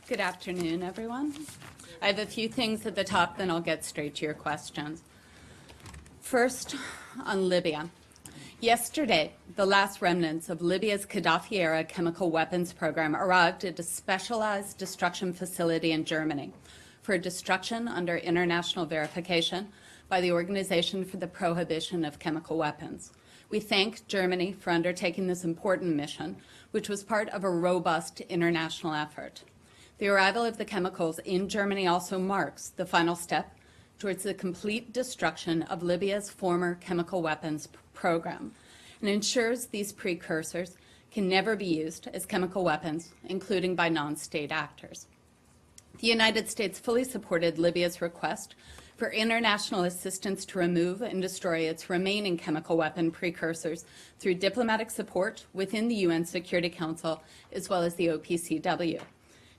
Good afternoon, everyone. I have a few things at the top, then I'll get straight to your questions. First, on Libya. Yesterday, the last remnants of Libya's Gaddafi-era chemical weapons program arrived at a specialized destruction facility in Germany for destruction under international verification by the Organization for the Prohibition of Chemical Weapons. We thank Germany for undertaking this important mission, which was part of a robust international effort. The arrival of the chemicals in Germany also marks the final step towards the complete destruction of Libya's former chemical weapons program and ensures these precursors can never be used as chemical weapons, including by non-state actors. The United States fully supported Libya's request for international assistance to remove and destroy its remaining chemical weapon precursors through diplomatic support within the UN Security Council as well as the OPCW.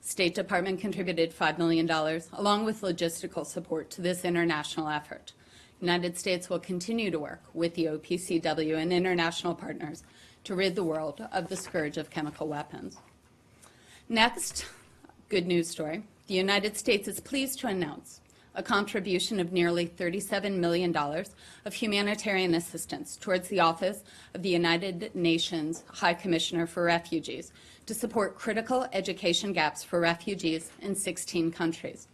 State Department contributed $5 million, along with logistical support, to this international effort. The United States will continue to work with the OPCW and international partners to rid the world of the scourge of chemical weapons. Next, good news story. The United States is pleased to announce a contribution of nearly $37 million of humanitarian assistance towards the Office of the United Nations High Commissioner for Refugees to support critical education gaps for refugees in 16 countries.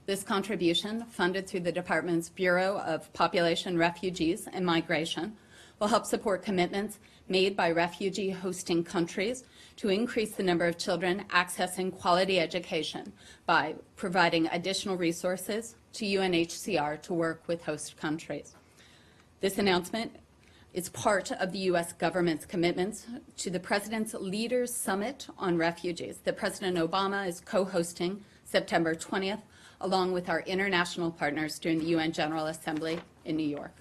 This contribution, funded through the Department's Bureau of Population, Refugees, and Migration, will help support commitments made by refugee-hosting countries to increase the number of children accessing quality education by providing additional resources to UNHCR to work with host countries. This announcement is part of the U.S. government's commitments to the President's Leaders Summit on Refugees that President Obama is co-hosting September 20th, along with our international partners during the UN General Assembly in New York.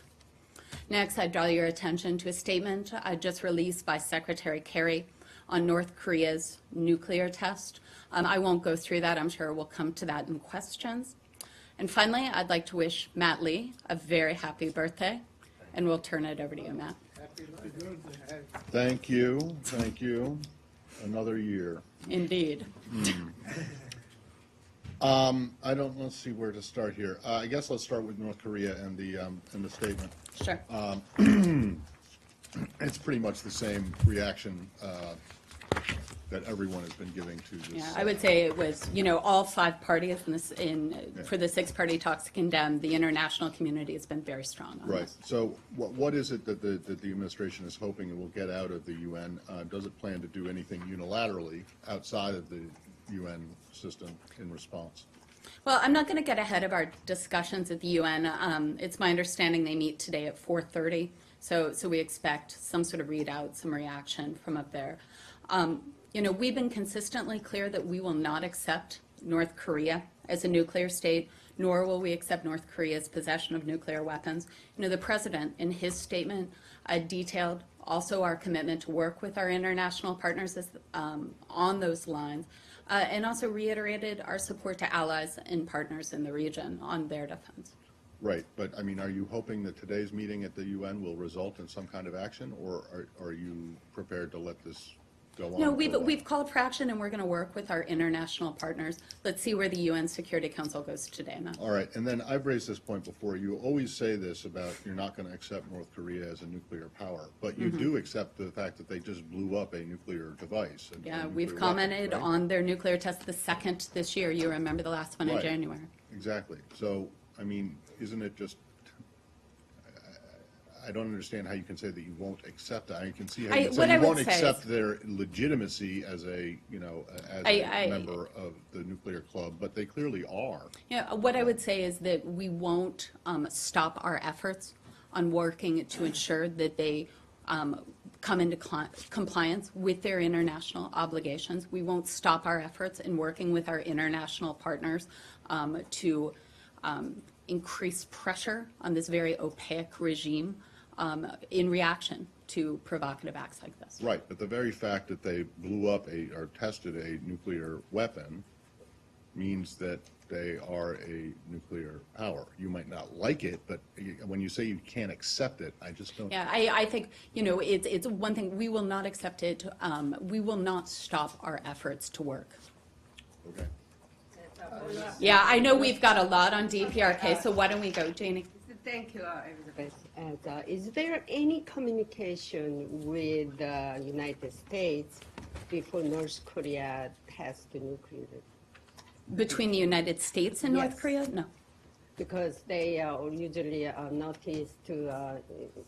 Next, I draw your attention to a statement just released by Secretary Kerry on North Korea's nuclear test. I won't go through that. I'm sure we'll come to that in questions. And finally, I'd like to wish Matt Lee a very happy birthday, and we'll turn it over to you, Matt. Happy birthday. Thank you. Thank you. Another year. Indeed. Let's see where to start here. I guess let's start with North Korea and the statement. Sure. It's pretty much the same reaction that everyone has been giving to this. Yeah, I would say it was, all five parties for the six-party talks to condemn. The international community has been very strong on Right. this. So what is it that the administration is hoping it will get out of the UN? Does it plan to do anything unilaterally outside of the UN system in response? Well, I'm not going to get ahead of our discussions at the UN. It's my understanding they meet today at 4:30, so we expect some sort of readout, some reaction from up there. We've been consistently clear that we will not accept North Korea as a nuclear state, nor will we accept North Korea's possession of nuclear weapons. The President, in his statement, detailed also our commitment to work with our international partners on those lines, and also reiterated our support to allies and partners in the region on their defense. Right, but I mean, are you hoping that today's meeting at the UN will result in some kind of action, or are you prepared to let this go on? No, we've called for action, and we're going to work with our international partners. Let's see where the UN Security Council goes today, Matt. All right, and then I've raised this point before. You always say this about you're not going to accept North Korea as a nuclear power, but you do accept the fact that they just blew up a nuclear device. Yeah, we've commented on their nuclear test, the second this year. You remember the last one in Right. January. Exactly. So, I mean, isn't it just, I don't understand how you can say that you won't accept it. I can see how you can say you won't accept their legitimacy as a member of the nuclear club, but they clearly are. Yeah, what I would say is that we won't stop our efforts on working to ensure that they come into compliance with their international obligations. We won't stop our efforts in working with our international partners to increase pressure on this very opaque regime in reaction to provocative acts like this. Right, but the very fact that they blew up or tested a nuclear weapon means that they are a nuclear power. You might not like it, but when you say you can't accept it, I just don't. Yeah, I think, it's one thing. We will not accept it. We will not stop our efforts to work. Okay. Yeah, I know we've got a lot on DPRK, so why don't we go, Janie? Thank you, Elizabeth. Is there any communication with the United States before North Korea tests the nuclear? Between the United States and North Yes. Korea? No. Because they usually notice to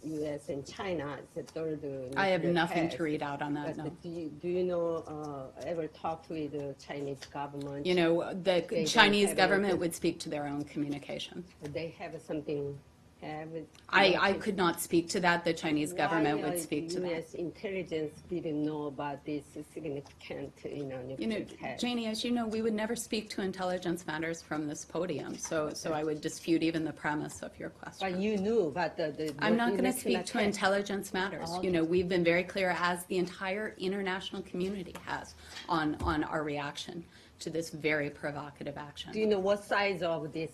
U.S. and China the third. I have nuclear nothing test. to read out on that, But no. do you know ever talk with the Chinese government? You know, the don't Chinese have government anything. would speak to their own communications. They have something. I could not speak to that. The Chinese government Why, would speak to that. U.S. intelligence didn't know about this significant, You nuclear know, test. Janie, as you know, we would never speak to intelligence matters from this podium, so I would dispute even the premise of your question. But you knew about the. I'm not going to nuclear speak to test. intelligence matters. You know, we've been very clear, as the entire international community has, on our reaction to this very provocative action. Do you know what size of this?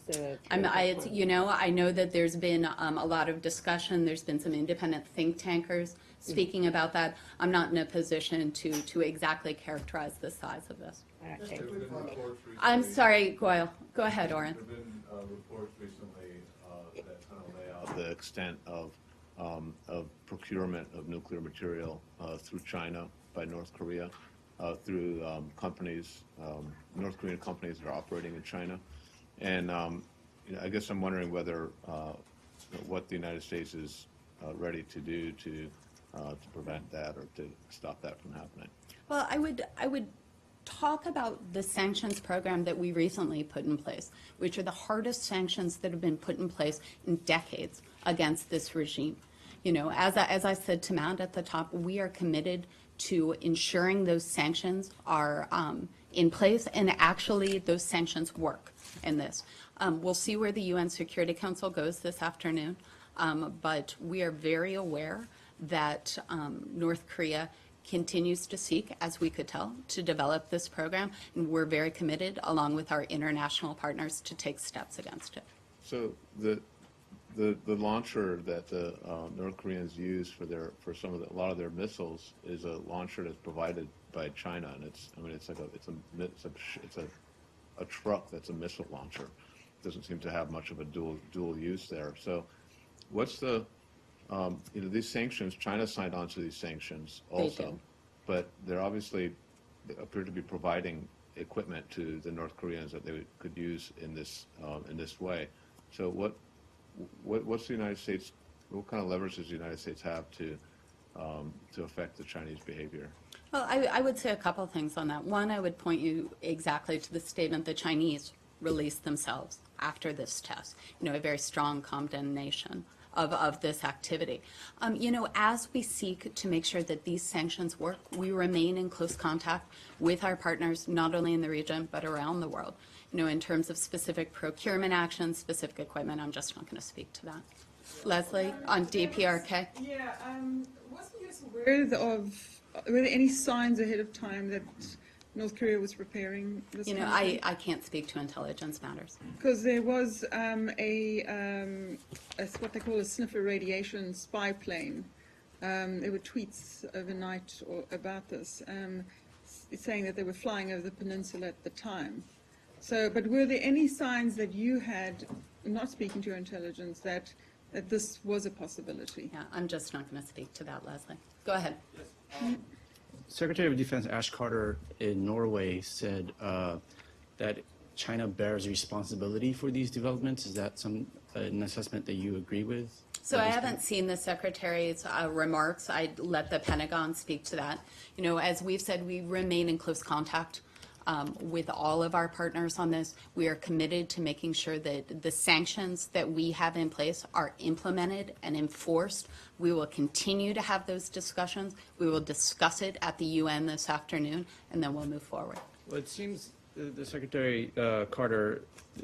You know, I know that there's been a lot of discussion. There's been some independent think tankers speaking about that. I'm not in a position to exactly characterize the size of this. Okay. There have been reports I'm recently- sorry, Goyle. Go ahead, Oren. There have been reports recently that kind of lay out the extent of procurement of nuclear material through China by North Korea, through companies, North Korean companies that are operating in China. And you know, I guess I'm wondering whether what the United States is ready to do to prevent that or to stop that from happening. Well, I would talk about the sanctions program that we recently put in place, which are the hardest sanctions that have been put in place in decades against this regime. You know, as I said to Matt at the top, we are committed to ensuring those sanctions are in place, and actually those sanctions work in this. We'll see where the UN Security Council goes this afternoon, but we are very aware that North Korea continues to seek, as we could tell, to develop this program, and we're very committed, along with our international partners, to take steps against it. So the launcher that the North Koreans use for a lot of their missiles is a launcher that's provided by China, and it's a truck that's a missile launcher. Doesn't seem to have much of a dual use there. So, what's the you know, these sanctions? China signed on to these sanctions also, do. but they appear to be providing equipment to the North Koreans that they could use in this way. So what's the United States? What kind of leverage does the United States have to affect the Chinese behavior? Well, I would say a couple of things on that. One, I would point you exactly to the statement the Chinese released themselves after this test. You know, a very strong condemnation of this activity. You know, as we seek to make sure that these sanctions work, we remain in close contact with our partners, not only in the region, but around the world. You know, in terms of specific procurement actions, specific equipment, I'm just not going to speak to that. Leslie, on DPRK? Yeah, wasn't US aware of, were there any signs ahead of time that North Korea was preparing this? You know, I can't speak to intelligence matters. Because there was what they call a sniffer radiation spy plane. There were tweets overnight about this, saying that they were flying over the peninsula at the time. So, but were there any signs that you had, not speaking to your intelligence, that this was a possibility? Yeah, I'm just not going to speak to that, Leslie. Go ahead. Secretary of Defense Ash Carter in Norway said that China bears responsibility for these developments. Is that an assessment that you agree with? So I haven't seen the Secretary's remarks. I'd let the Pentagon speak to that. You know, as we've said, we remain in close contact with all of our partners on this. We are committed to making sure that the sanctions that we have in place are implemented and enforced. We will continue to have those discussions. We will discuss it at the UN this afternoon, and then we'll move forward. Well, it seems the Secretary Carter,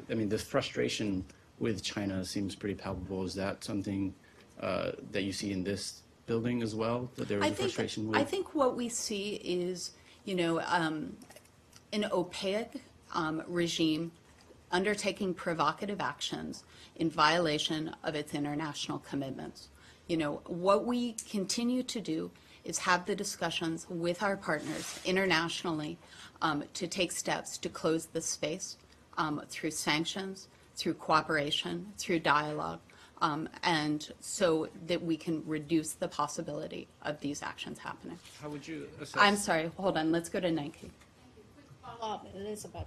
I mean, the frustration with China seems pretty palpable. Is that something that you see in this building as well, that there is a frustration with? I think what we see is, you know, an opaque regime undertaking provocative actions in violation of its international commitments. You know, what we continue to do is have the discussions with our partners internationally to take steps to close the space through sanctions, through cooperation, through dialogue, and so that we can reduce the possibility of these actions happening. How would you assess? I'm sorry, hold on, let's go to Nike. Follow-up, Elizabeth.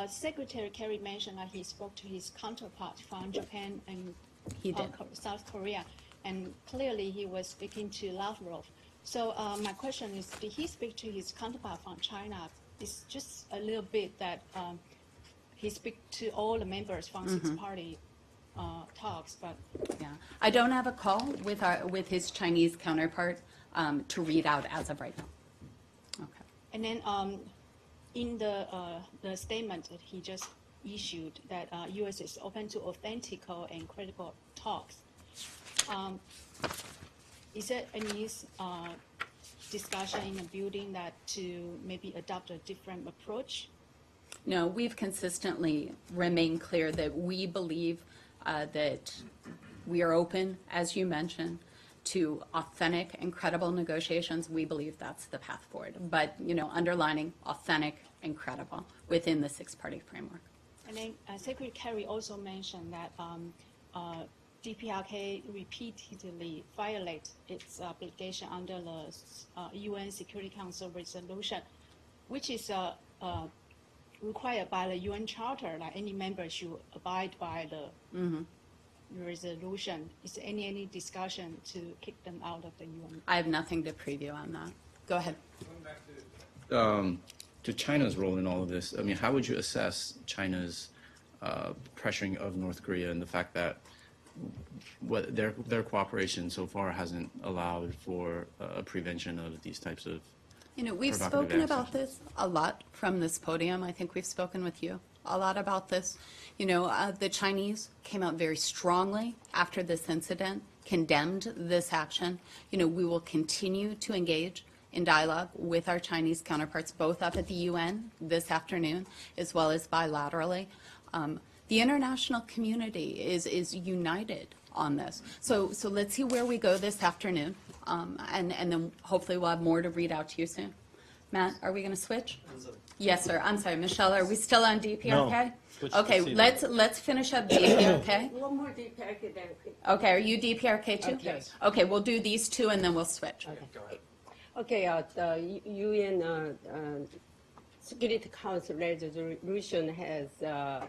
Secretary Kerry mentioned that he spoke to his counterpart from Japan and He did. South Korea, and clearly he was speaking to Lavrov. So my question is, did he speak to his counterpart from China? It's just a little bit that he speak to all the members from six-party talks, but Yeah, I don't have a call with his Chinese counterpart to read out as of right now. Okay. and then in the statement that he just issued that U.S. is open to authentic and credible talks. Is there any discussion in the building that to maybe adopt a different approach? No, we've consistently remained clear that we believe that we are open, as you mentioned, to authentic and credible negotiations. We believe that's the path forward. But, underlining authentic and credible within the six-party framework. And then Secretary Kerry also mentioned that DPRK repeatedly violate its obligation under the UN Security Council resolution, which is required by the UN Charter, that any member should abide by the resolution. Is there any discussion to kick them out of the UN? I have nothing to preview on that. Go ahead. To China's role in all of this, I mean, how would you assess China's pressuring of North Korea and the fact that their cooperation so far hasn't allowed for a prevention of these types of We've provocative spoken about actions? this a lot from this podium. I think we've spoken with you a lot about this. The Chinese came out very strongly after this incident, condemned this action. We will continue to engage in dialogue with our Chinese counterparts, both up at the UN this afternoon, as well as bilaterally. The international community is united on this. So let's see where we go this afternoon, and then hopefully we'll have more to read out to you soon. Matt, are we going to switch? Yes, sir. I'm sorry, Michelle, are we still on DPRK? No. Switch to Okay, CBAR. let's finish up DPRK. One more DPRK then. Okay, are you DPRK too? Yes. Okay, we'll do these two and then we'll switch. Okay, the UN Security Council resolution has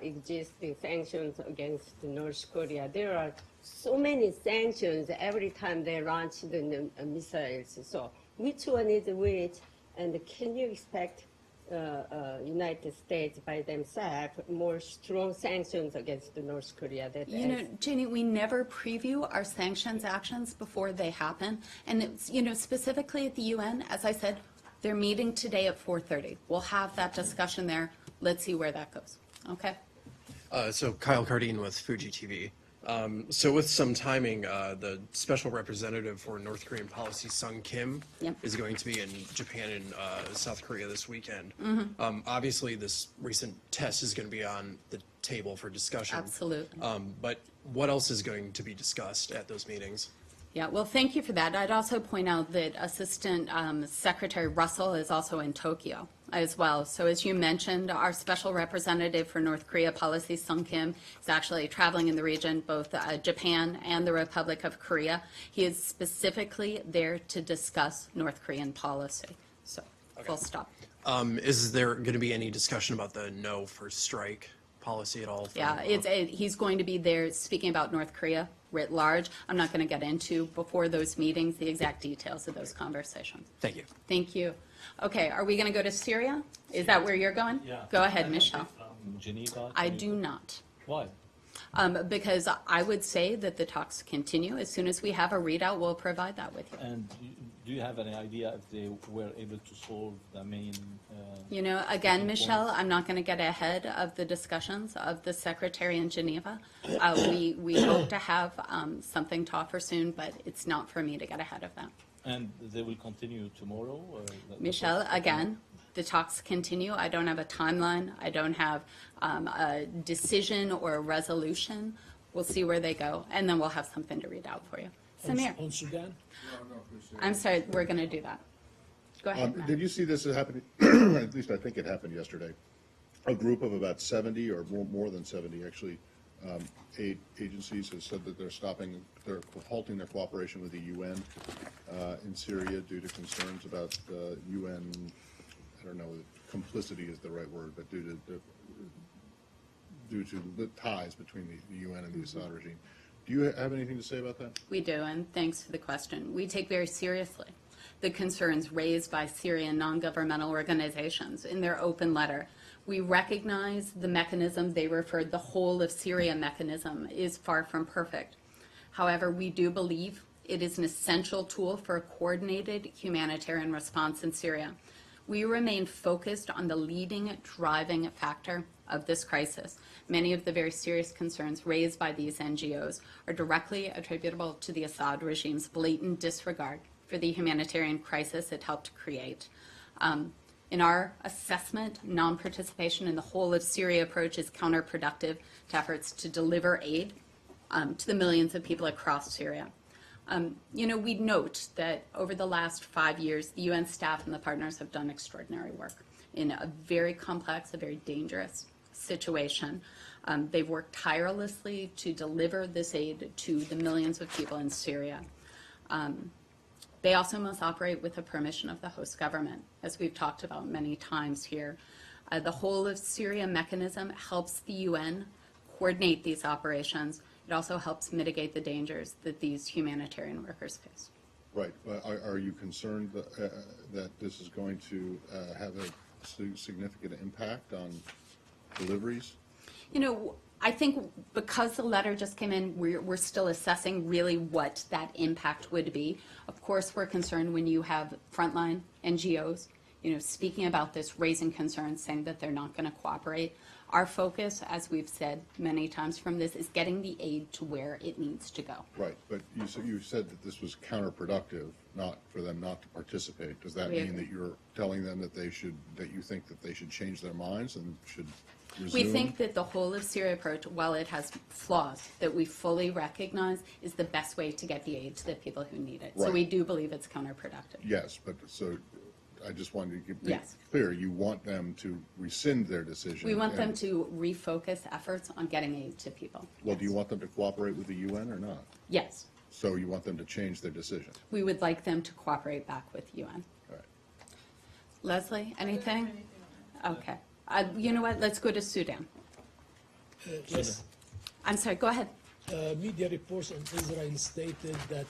existing sanctions against North Korea. There are so many sanctions every time they launch the missiles. So which one is which? And can you expect United States by themselves more strong sanctions against North Korea? Jeannie, we never preview our sanctions actions before they happen. And it's, specifically at the UN, as I said, they're meeting today at 4:30. We'll have that discussion there. Let's see where that goes. Okay? So Kyle Cardine with Fuji TV. So with some timing, the special representative for North Korean policy, Sung Kim, Yep. is going to be in Japan and South Korea this weekend. Obviously, this recent test is going to be on the table for discussion. Absolutely. But what else is going to be discussed at those meetings? Yeah, well, thank you for that. I'd also point out that Assistant Secretary Russell is also in Tokyo as well. So as you mentioned, our special representative for North Korea policy, Sung Kim, is actually traveling in the region, both Japan and the Republic of Korea. He is specifically there to discuss North Korean policy. So, full stop. Is there going to be any discussion about the no first strike policy at all? Yeah, he's going to be there speaking about North Korea writ large. I'm not going to get into, before those meetings, the exact details of those conversations. Thank you. Thank you. Okay, are we going to go to Syria? Is that where you're going? Yeah. Go ahead, I Michelle. From Geneva. I do not. Why? Because I would say that the talks continue. As soon as we have a readout, we'll provide that with you. And do you have any idea if they were able to solve the main? Again, Michelle, I'm not going to get ahead of the discussions of the Secretary in Geneva. We hope to have something to offer soon, but it's not for me to get ahead of that. And they will continue tomorrow? Or Michelle, again, the talks continue. I don't have a timeline. I don't have a decision or a resolution. We'll see where they go, and then we'll have something to read out for you. Samir, On Sudan? I'm sorry, we're going to do that. Go ahead, Matt. Did you see this happen? At least I think it happened yesterday. a group of about 70 or more than 70, actually, aid agencies have said that they're halting their cooperation with the UN in Syria due to concerns about UN, I don't know, complicity is the right word, but due to the ties between the UN and the Assad regime. Do you have anything to say about that? We do, and thanks for the question. We take very seriously the concerns raised by Syrian non-governmental organizations in their open letter. We recognize the mechanism they referred, the whole of Syria mechanism, is far from perfect. However, we do believe it is an essential tool for a coordinated humanitarian response in Syria. We remain focused on the leading driving factor of this crisis. Many of the very serious concerns raised by these NGOs are directly attributable to the Assad regime's blatant disregard for the humanitarian crisis it helped create. In our assessment, non-participation in the whole of Syria approach is counterproductive to efforts to deliver aid to the millions of people across Syria. We note that over the last 5 years, the UN staff and the partners have done extraordinary work in a very complex, a very dangerous situation. They've worked tirelessly to deliver this aid to the millions of people in Syria. They also must operate with the permission of the host government, as we've talked about many times here. The whole of Syria mechanism helps the UN coordinate these operations. It also helps mitigate the dangers that these humanitarian workers face. Right. Are you concerned that this is going to have a significant impact on deliveries? I think because the letter just came in, we're still assessing really what that impact would be. Of course, we're concerned when you have frontline NGOs, speaking about this, raising concerns, saying that they're not going to cooperate. Our focus, as we've said many times from this, is getting the aid to where it needs to go. Right, but you said that this was counterproductive, not for them not to participate. Does that We mean agree. that you're telling them that you think that they should change their minds and should resume? We think that the whole of Syria approach, while it has flaws that we fully recognize, is the best way to get the aid to the people who need it. So Right. we do believe it's counterproductive. Yes, but so I just wanted to be Yes. clear. You want them to rescind their decision. We want them and- to refocus efforts on getting aid to people. Well, do you Yes. want them to cooperate with the UN or not? Yes. So you want them to change their decision? We would like them to cooperate back with UN. All right. Leslie, anything? Okay. You know what? Let's go to Sudan. Yes. I'm sorry, go ahead. Media reports on Israel stated that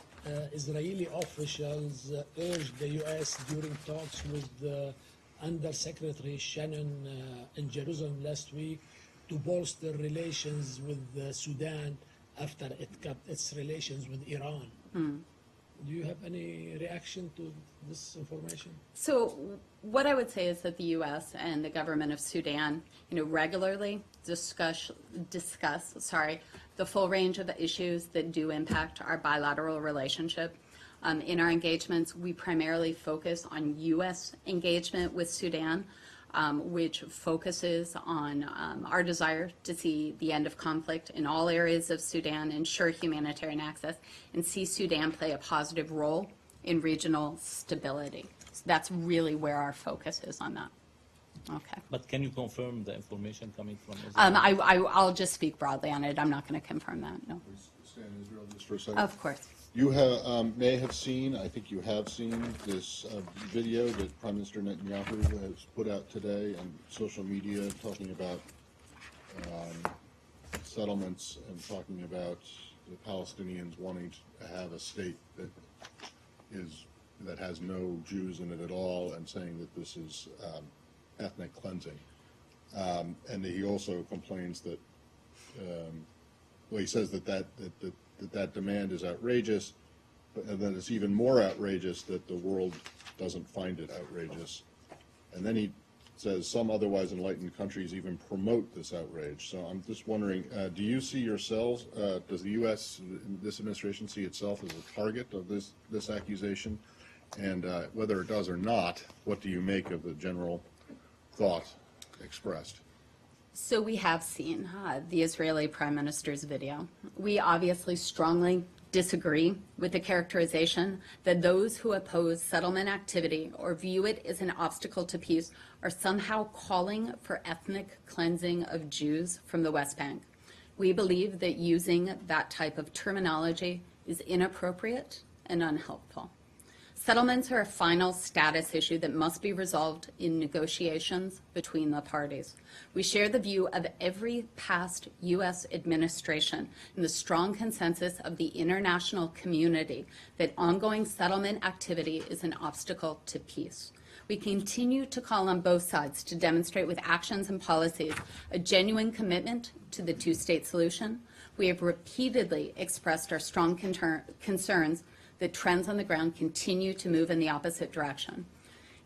Israeli officials urged the U.S. during talks with Undersecretary Shannon in Jerusalem last week to bolster relations with Sudan after it cut its relations with Iran. Do you have any reaction to this information? So what I would say is that the U.S. and the government of Sudan, regularly discuss the full range of the issues that do impact our bilateral relationship. In our engagements, we primarily focus on U.S. engagement with Sudan, which focuses on our desire to see the end of conflict in all areas of Sudan, ensure humanitarian access, and see Sudan play a positive role in regional stability. So that's really where our focus is on that. Okay. But can you confirm the information coming from Israel? I'll just speak broadly on it. I'm not going to confirm that, no. Stay in Israel just for a second. Of course. You may have seen, I think you have seen, this video that Prime Minister Netanyahu has put out today on social media talking about settlements and talking about the Palestinians wanting to have a state that has no Jews in it at all, and saying that this is ethnic cleansing. And he also complains that, he says that demand is outrageous, and that it's even more outrageous that the world doesn't find it outrageous. And then he says some otherwise enlightened countries even promote this outrage. So I'm just wondering, do you see yourselves, does the U.S., this administration, see itself as a target of this accusation? And whether it does or not, what do you make of the general thought expressed? So we have seen the Israeli Prime Minister's video. We obviously strongly disagree with the characterization that those who oppose settlement activity or view it as an obstacle to peace are somehow calling for ethnic cleansing of Jews from the West Bank. We believe that using that type of terminology is inappropriate and unhelpful. Settlements are a final status issue that must be resolved in negotiations between the parties. We share the view of every past U.S. administration and the strong consensus of the international community that ongoing settlement activity is an obstacle to peace. We continue to call on both sides to demonstrate with actions and policies a genuine commitment to the two-state solution. We have repeatedly expressed our strong concerns that trends on the ground continue to move in the opposite direction.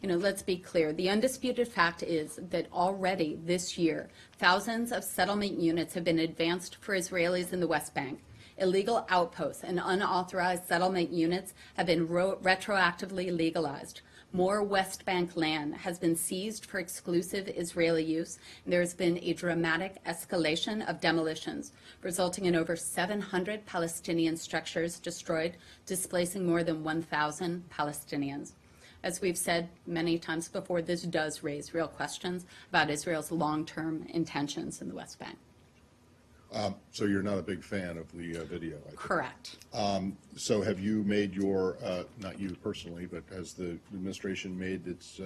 Let's be clear. The undisputed fact is that already this year, thousands of settlement units have been advanced for Israelis in the West Bank. Illegal outposts and unauthorized settlement units have been retroactively legalized. More West Bank land has been seized for exclusive Israeli use, and there has been a dramatic escalation of demolitions, resulting in over 700 Palestinian structures destroyed, displacing more than 1,000 Palestinians. As we've said many times before, this does raise real questions about Israel's long-term intentions in the West Bank. So you're not a big fan of the video, I think. Correct. So have you made your, not you personally, but has the administration made its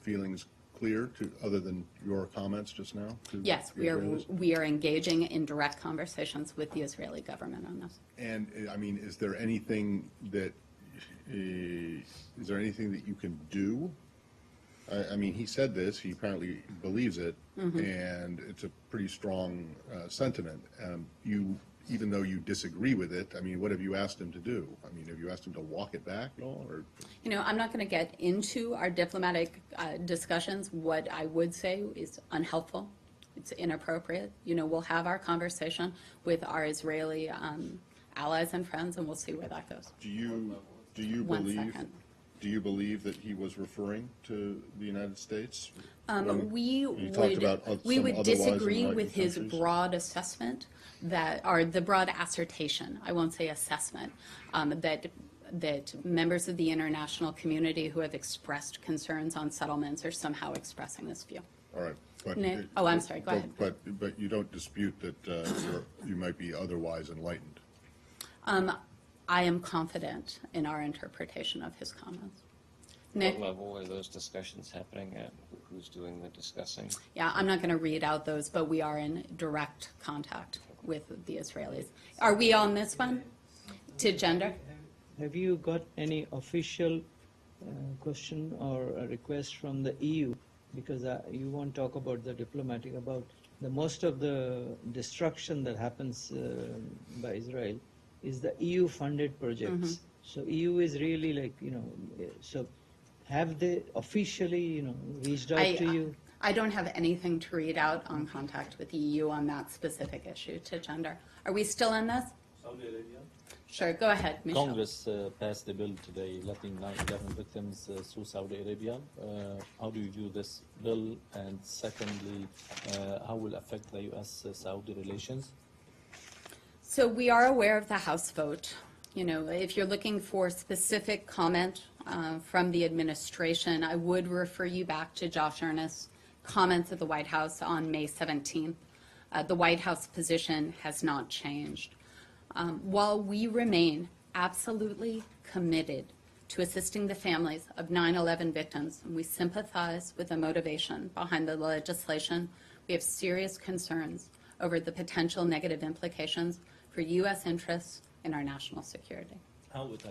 feelings clear to, other than your comments just now? Yes, we are engaging in direct conversations with the Israeli government on this. And I mean, is there anything that you can do? I mean, he said this, he apparently believes it, and it's a pretty strong sentiment. Even though you disagree with it, I mean, what have you asked him to do? I mean, have you asked him to walk it back at all? Or? I'm not going to get into our diplomatic discussions. What I would say is unhelpful. It's inappropriate. We'll have our conversation with our Israeli allies and friends, and we'll see where that goes. Do you One believe? second. Do you believe that he was referring to the United States? We talked about some would otherwise disagree enlightened with his countries? broad assessment or the broad assertion, I won't say assessment, that members of the international community who have expressed concerns on settlements are somehow expressing this view. All right. But Nick? Oh, I'm sorry. Go ahead. But you don't dispute that you might be otherwise enlightened. I am confident in our interpretation of his comments. Nick? What level are those discussions happening at? Who's doing the discussing? Yeah, I'm not going to read out those, but we are in direct contact with the Israelis. Are we on this one? To gender? Have you got any official question or a request from the EU? Because you won't talk about the diplomatic, about the most of the destruction that happens by Israel is the EU-funded projects. So EU is really so have they officially, reached out to you? I don't have anything to read out on contact with the EU on that specific issue to gender. Are we still in this? Saudi Arabia. Sure, go ahead, Michelle. Congress passed a bill today letting 9/11 victims sue Saudi Arabia. How do you view this bill? And secondly, how will it affect the U.S.-Saudi relations? So we are aware of the House vote. If you're looking for specific comment from the administration, I would refer you back to Josh Earnest's comments at the White House on May 17th. The White House position has not changed. While we remain absolutely committed to assisting the families of 9/11 victims, and we sympathize with the motivation behind the legislation, we have serious concerns over the potential negative implications for U.S. interests in our national security. How it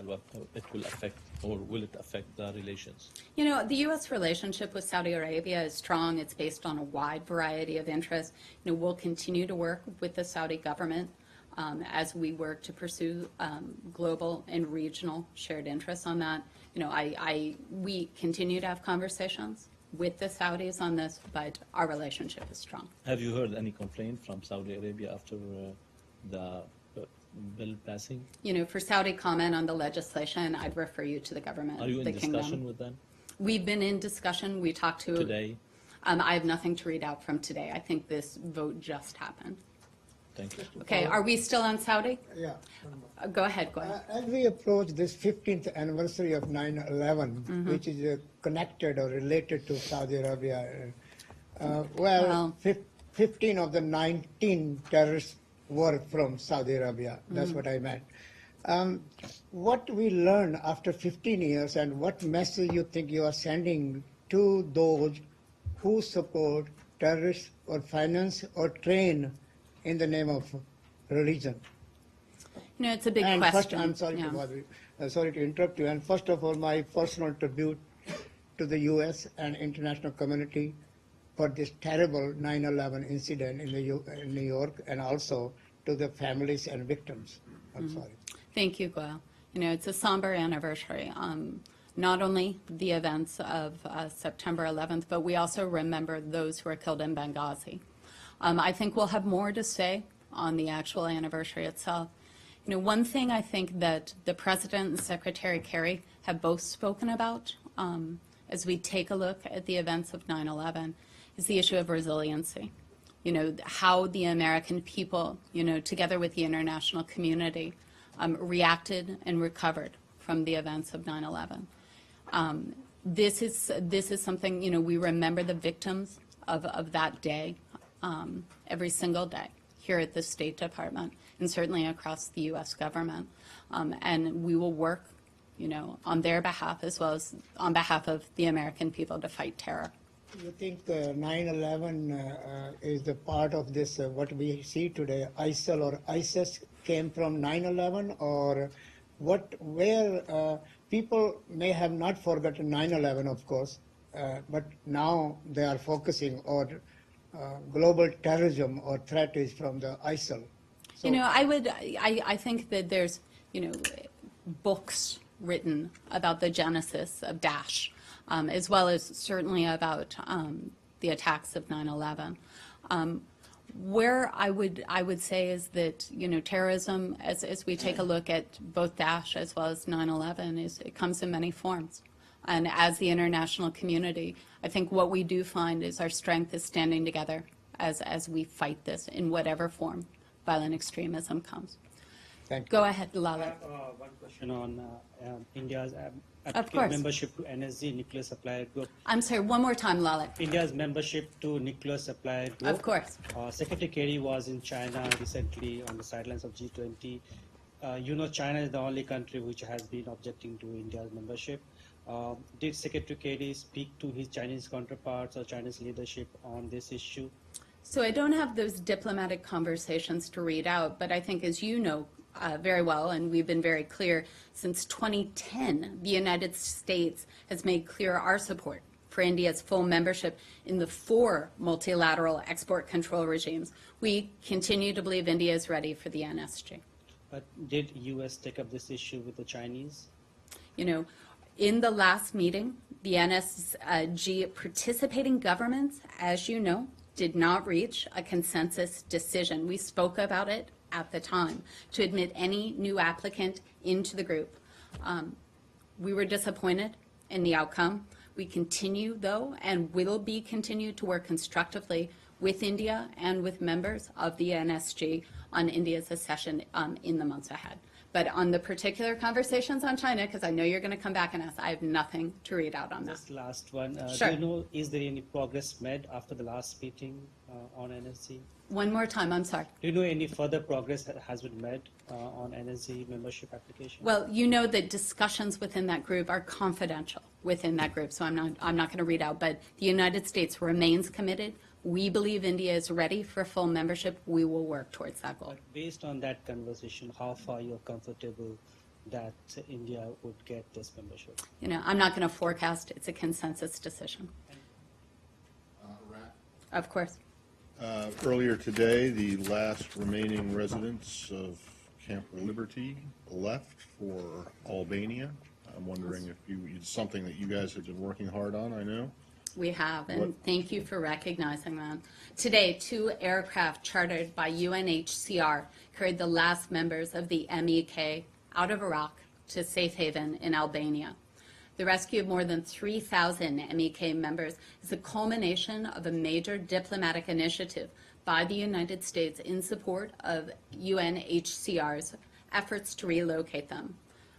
will affect, or will it affect the relations? The U.S. relationship with Saudi Arabia is strong. It's based on a wide variety of interests. We'll continue to work with the Saudi government as we work to pursue global and regional shared interests on that. We continue to have conversations with the Saudis on this, but our relationship is strong. Have you heard any complaint from Saudi Arabia after the bill passing? For Saudi comment on the legislation, I'd refer you to the government. Are you in the discussion kingdom. with them? We've been in discussion. We talked to Today? I have nothing to read out from today. I think this vote just happened. Thank you. Okay, are we still on Saudi? Yeah. Go ahead, Gwen. As we approach this 15th anniversary of 9/11, which is connected or related to Saudi Arabia, Well- 15 of the 19 terrorists were from Saudi Arabia. That's what I meant. What we learn after 15 years and what message you think you are sending to those who support terrorists or finance or train in the name of religion? You know, it's a big And question. first, I'm sorry Yeah. to bother you. Sorry to interrupt you. And first of all, my personal tribute to the U.S. and international community for this terrible 9/11 incident in New York, and also to the families and victims. I'm sorry. Thank you, Goel. You know, it's a somber anniversary. Not only the events of September 11th, but we also remember those who were killed in Benghazi. I think we'll have more to say on the actual anniversary itself. You know, one thing I think that the President and Secretary Kerry have both spoken about as we take a look at the events of 9/11 is the issue of resiliency. You know, how the American people, you know, together with the international community, reacted and recovered from the events of 9/11. This is something, you know, we remember the victims of that day every single day here at the State Department and certainly across the U.S. government. And we will work, you know, on their behalf as well as on behalf of the American people to fight terror. You think 9/11 is the part of this, what we see today, ISIL or ISIS came from 9/11, or where people may have not forgotten 9/11, of course, but now they are focusing on global terrorism or threat is from the ISIL. So, You know, I think that there's, you know, books written about the genesis of Daesh, as well as certainly about the attacks of 9/11. Where I would say is that, you know, terrorism, as we take a look at both Daesh as well as 9/11, it comes in many forms. And as the international community, I think what we do find is our strength is standing together as we fight this in whatever form violent extremism comes. Thank you. Go ahead, Lalit. I have one question on India's Of course. membership to NSG, Nuclear Supplier Group. I'm sorry, one more time, Lalit. India's membership to Nuclear Supplier Group. Of course. Secretary Kerry was in China recently on the sidelines of G20. You know, China is the only country which has been objecting to India's membership. Did Secretary Kerry speak to his Chinese counterparts or Chinese leadership on this issue? So I don't have those diplomatic conversations to read out, but I think, as you know very well, and we've been very clear, since 2010, the United States has made clear our support for India's full membership in the 4 multilateral export control regimes. We continue to believe India is ready for the NSG. But did U.S. take up this issue with the Chinese? You know, in the last meeting, the NSG participating governments, as you know, did not reach a consensus decision. We spoke about it at the time to admit any new applicant into the group. We were disappointed in the outcome. We continue, though, and will be continued to work constructively with India and with members of the NSG on India's accession in the months ahead. But on the particular conversations on China, because I know you're going to come back and ask, I have nothing to read out on that. Just last one. Sure. Do you know, is there any progress made after the last meeting on NSG? One more time, I'm sorry. Do you know any further progress that has been made on NSG membership application? Well, you know that discussions within that group are confidential within that group, so I'm not going to read out. But the United States remains committed. We believe India is ready for full membership. We will work towards that goal. But based on that conversation, how far you're comfortable that India would get this membership? You know, I'm not going to forecast. It's a consensus decision. Of course. Earlier today, the last remaining residents of Camp Liberty left for Albania. I'm wondering if it's something that you guys have been working hard on, I know. We have, and What- thank you for recognizing that. Today, 2 aircraft chartered by UNHCR carried the last members of the MEK out of Iraq to safe haven in Albania. The rescue of more than 3,000 MEK members is a culmination of a major diplomatic initiative by the United States in support of UNHCR's efforts to relocate them.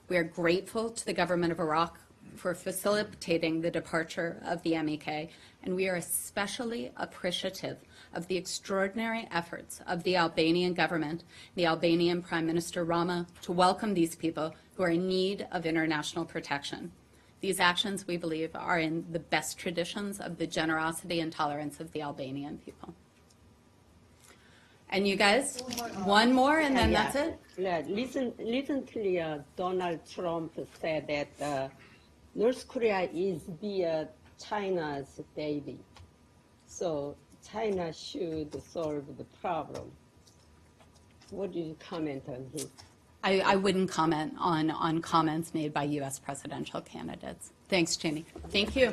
We are grateful to the government of Iraq for facilitating the departure of the MEK, and we are especially appreciative of the extraordinary efforts of the Albanian government, the Albanian Prime Minister Rama, to welcome these people who are in need of international protection. These actions, we believe, are in the best traditions of the generosity and tolerance of the Albanian people. And you guys, one more and then that's it? Yeah, recently Donald Trump said that North Korea is China's baby. So China should solve the problem. What do you comment on his? I wouldn't comment on comments made by U.S. presidential candidates. Thanks, Jamie. Thank you.